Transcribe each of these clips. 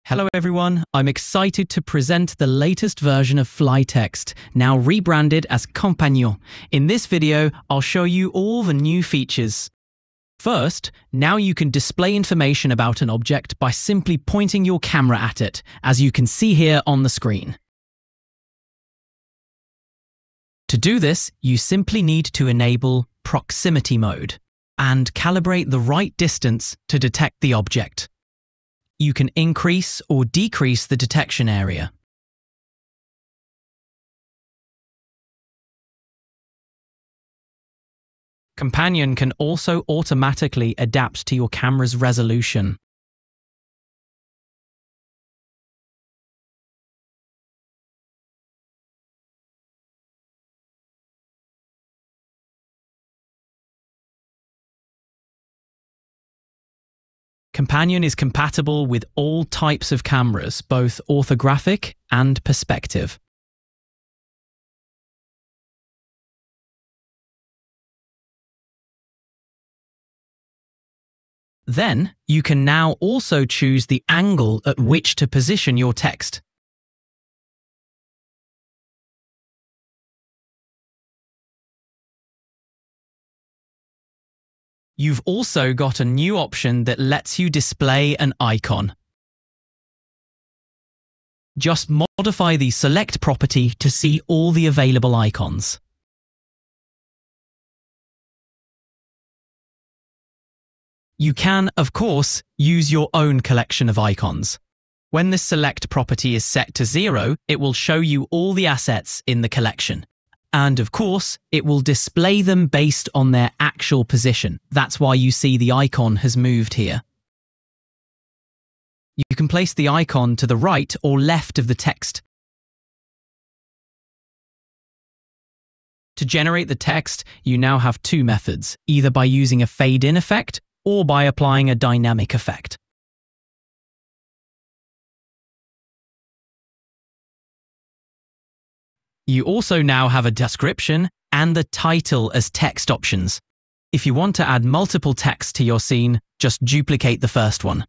Hello everyone, I'm excited to present the latest version of FlyText, now rebranded as Compagnon. In this video, I'll show you all the new features. First, now you can display information about an object by simply pointing your camera at it, as you can see here on the screen. To do this, you simply need to enable proximity mode and calibrate the right distance to detect the object. You can increase or decrease the detection area. Companion can also automatically adapt to your camera's resolution. Companion is compatible with all types of cameras, both orthographic and perspective. Then, you can now also choose the angle at which to position your text. You've also got a new option that lets you display an icon. Just modify the Select property to see all the available icons. You can, of course, use your own collection of icons. When the Select property is set to 0, it will show you all the assets in the collection. And of course, it will display them based on their actual position. That's why you see the icon has moved here. You can place the icon to the right or left of the text. To generate the text, you now have two methods, either by using a fade-in effect or by applying a dynamic effect. You also now have a description and the title as text options. If you want to add multiple text to your scene, just duplicate the first one.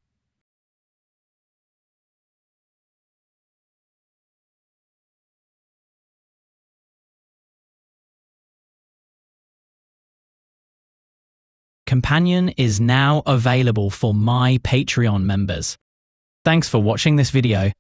Companion is now available for my Patreon members. Thanks for watching this video.